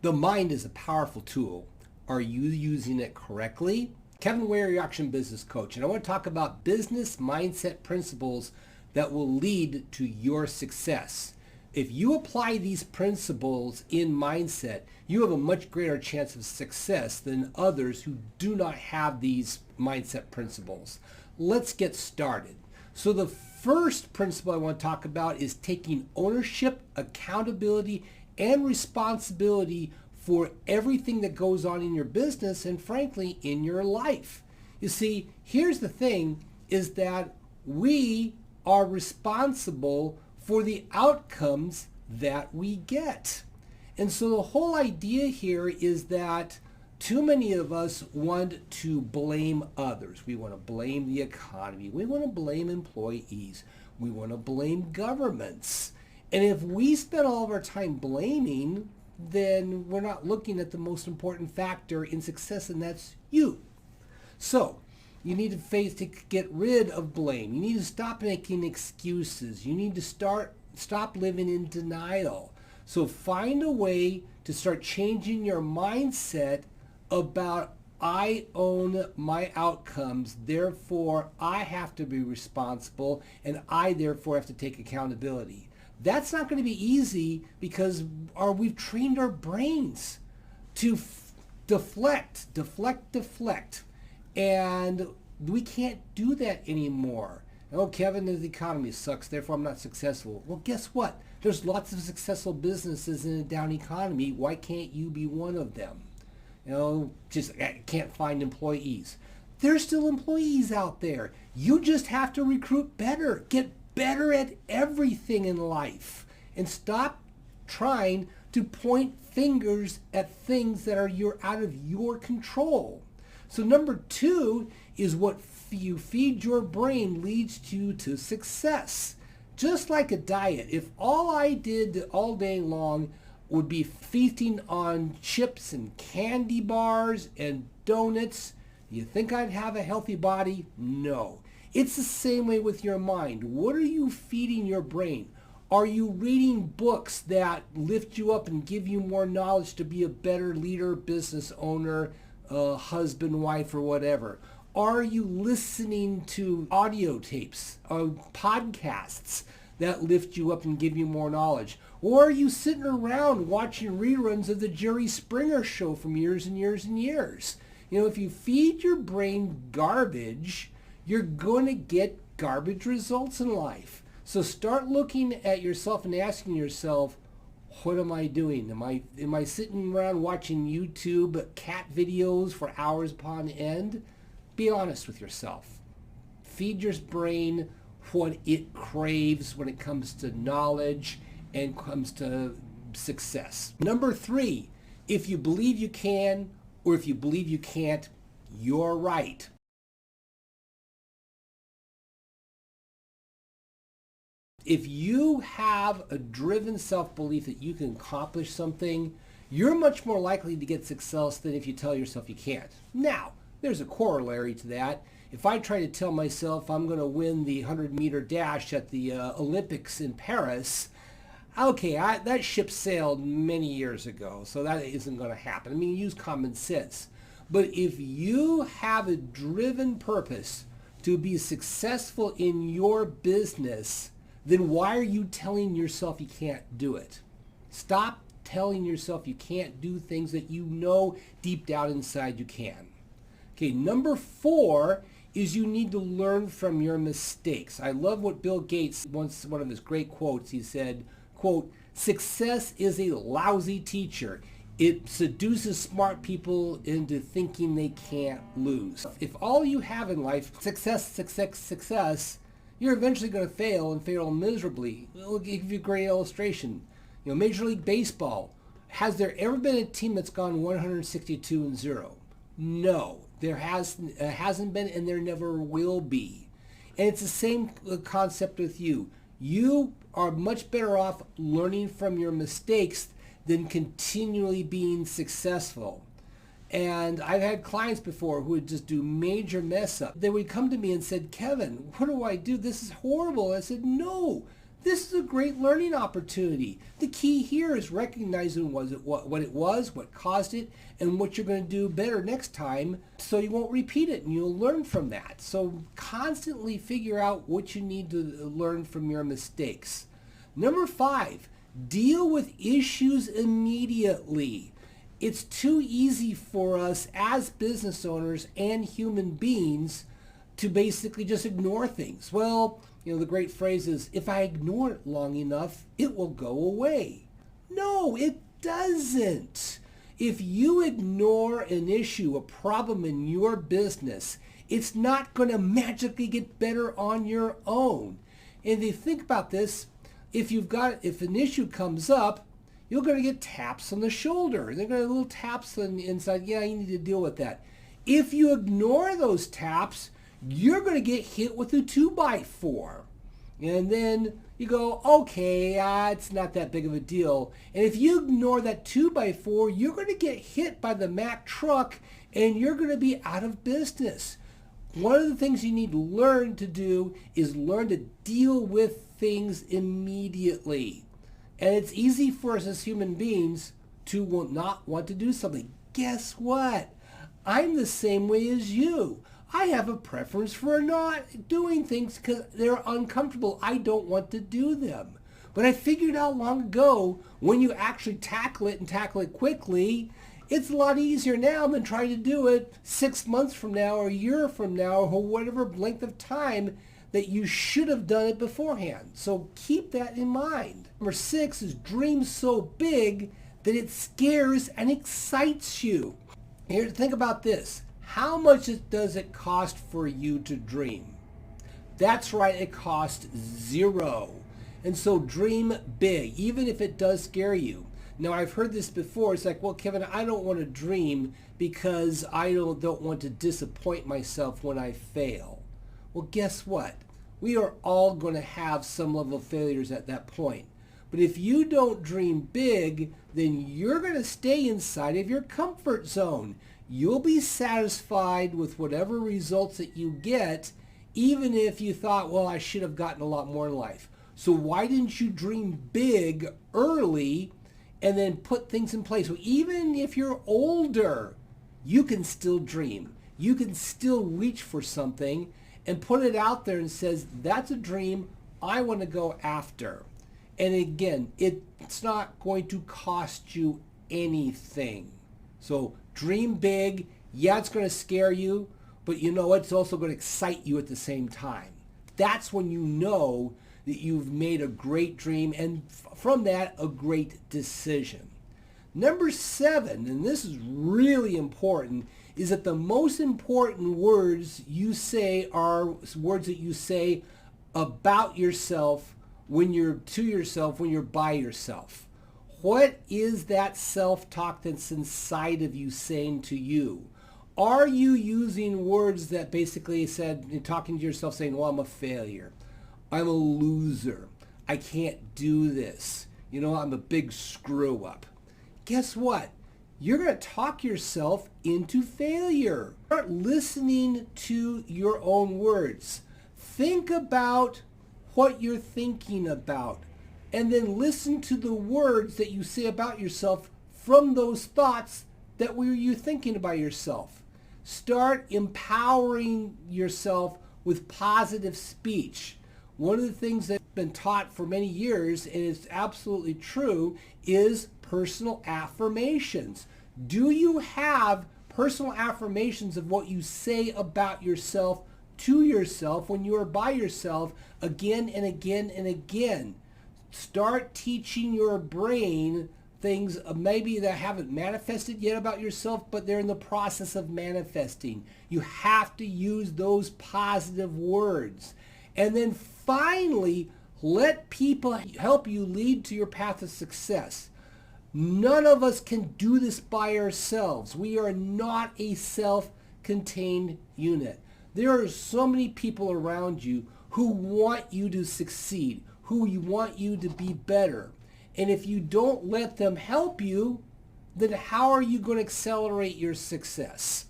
The mind is a powerful tool. Are you using it correctly? Kevin Ware, your action business coach, and I want to talk about business mindset principles that will lead to your success. If you apply these principles in mindset, you have a much greater chance of success than others who do not have these mindset principles. Let's get started. So the first principle I want to talk about is taking ownership, accountability, and responsibility for everything that goes on in your business and frankly in your life. You see, here's the thing is that we are responsible for the outcomes that we get. And so the whole idea here is that too many of us want to blame others. We want to blame the economy. We want to blame employees. We want to blame governments. And if we spend all of our time blaming, then we're not looking at the most important factor in success, and that's you. So you need to get rid of blame. You need to stop making excuses. You need to stop living in denial. So find a way to start changing your mindset about I own my outcomes, therefore I have to be responsible, and I therefore have to take accountability. That's not going to be easy because we've trained our brains to deflect. And we can't do that anymore. Oh, Kevin, the economy sucks, therefore I'm not successful. Well, guess what? There's lots of successful businesses in a down economy. Why can't you be one of them? I can't find employees. There's still employees out there. You just have to recruit better. Get better at everything in life. And stop trying to point fingers at things that are out of your control. So number 2 is what you feed your brain leads you to success. Just like a diet, if all I did all day long would be feasting on chips and candy bars and donuts, you think I'd have a healthy body? No. It's the same way with your mind. What are you feeding your brain? Are you reading books that lift you up and give you more knowledge to be a better leader, business owner, husband, wife, or whatever? Are you listening to audio tapes, podcasts that lift you up and give you more knowledge? Or are you sitting around watching reruns of the Jerry Springer show from years and years and years? If you feed your brain garbage, you're going to get garbage results in life. So start looking at yourself and asking yourself, what am I doing? Am I sitting around watching YouTube cat videos for hours upon end? Be honest with yourself. Feed your brain what it craves when it comes to knowledge and comes to success. Number 3, if you believe you can or if you believe you can't, you're right. If you have a driven self-belief that you can accomplish something, you're much more likely to get success than if you tell yourself you can't. Now, there's a corollary to that. If I try to tell myself I'm going to win the 100-meter dash at the Olympics in Paris, okay, that ship sailed many years ago, so that isn't going to happen. Use common sense. But if you have a driven purpose to be successful in your business, then why are you telling yourself you can't do it? Stop telling yourself you can't do things that you know deep down inside you can. Okay, number 4 is you need to learn from your mistakes. I love what Bill Gates, one of his great quotes, he said, quote, "Success is a lousy teacher. It seduces smart people into thinking they can't lose." If all you have in life, success, you're eventually going to fail and fail miserably. I'll give you a great illustration. Major League Baseball, has there ever been a team that's gone 162-0? No, there hasn't been, and there never will be. And it's the same concept with you. You are much better off learning from your mistakes than continually being successful. And I've had clients before who would just do major mess up. They would come to me and said, "Kevin, what do I do? This is horrible." I said, "No, This is a great learning opportunity. The key here is recognizing what it was, what caused it, and what you're going to do better next time so you won't repeat it and you'll learn from that. So constantly figure out what you need to learn from your mistakes. Number 5, deal with issues immediately. It's too easy for us as business owners and human beings to basically just ignore things. Well, the great phrase is, if I ignore it long enough, it will go away. No, it doesn't. If you ignore an issue, a problem in your business, it's not going to magically get better on your own. And if you think about this, if an issue comes up, you're going to get taps on the shoulder. They're going to little taps on the inside. Yeah, you need to deal with that. If you ignore those taps, you're going to get hit with a 2x4. And then you go, okay, it's not that big of a deal. And if you ignore that 2x4, you're going to get hit by the Mack truck and you're going to be out of business. One of the things you need to learn to do is learn to deal with things immediately. And it's easy for us as human beings to not want to do something. Guess what? I'm the same way as you. I have a preference for not doing things because they're uncomfortable. I don't want to do them. But I figured out long ago, when you actually tackle it and tackle it quickly, it's a lot easier now than trying to do it 6 months from now or a year from now or whatever length of time that you should have done it beforehand. So keep that in mind. Number 6 is dream so big that it scares and excites you. Here, think about this. How much does it cost for you to dream? That's right, it costs 0. And so dream big, even if it does scare you. Now, I've heard this before. It's like, well, Kevin, I don't want to dream because I don't want to disappoint myself when I fail. Well, guess what? We are all going to have some level of failures at that point. But if you don't dream big, then you're going to stay inside of your comfort zone. You'll be satisfied with whatever results that you get, even if you thought, well, I should have gotten a lot more in life. So why didn't you dream big early and then put things in place? So even if you're older, you can still dream. You can still reach for something and put it out there and says, that's a dream I want to go after. And again, it's not going to cost you anything. So dream big. Yeah, it's going to scare you, but you know what? It's also going to excite you at the same time. That's when you know that you've made a great dream and from that, a great decision. Number 7, and this is really important, is that the most important words you say are words that you say about yourself when you're to yourself, when you're by yourself. What is that self-talk that's inside of you saying to you? Are you using words that basically said, talking to yourself saying, well, I'm a failure. I'm a loser. I can't do this. I'm a big screw up. Guess what? You're going to talk yourself into failure. Start listening to your own words. Think about what you're thinking about, and then listen to the words that you say about yourself from those thoughts that were you thinking about yourself. Start empowering yourself with positive speech. One of the things that's been taught for many years, and it's absolutely true, is personal affirmations. Do you have personal affirmations of what you say about yourself to yourself when you are by yourself again and again and again? Start teaching your brain things maybe that haven't manifested yet about yourself, but they're in the process of manifesting. You have to use those positive words. And then finally, let people help you lead to your path of success. None of us can do this by ourselves. We are not a self-contained unit. There are so many people around you who want you to succeed, who want you to be better. And if you don't let them help you, then how are you going to accelerate your success?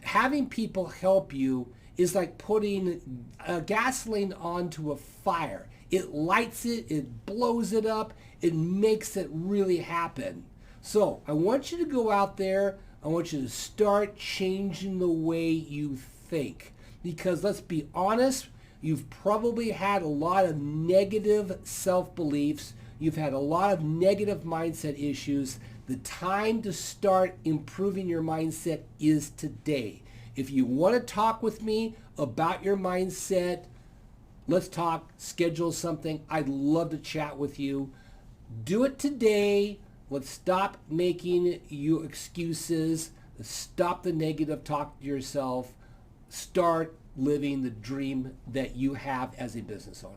Having people help you is like putting gasoline onto a fire. It lights it, it blows it up, it makes it really happen. So I want you to go out there. I want you to start changing the way you think. Because let's be honest, you've probably had a lot of negative self-beliefs. You've had a lot of negative mindset issues. The time to start improving your mindset is today. If you want to talk with me about your mindset, let's talk, schedule something. I'd love to chat with you. Do it today. Let's stop making you excuses. Let's stop the negative talk to yourself. Start living the dream that you have as a business owner.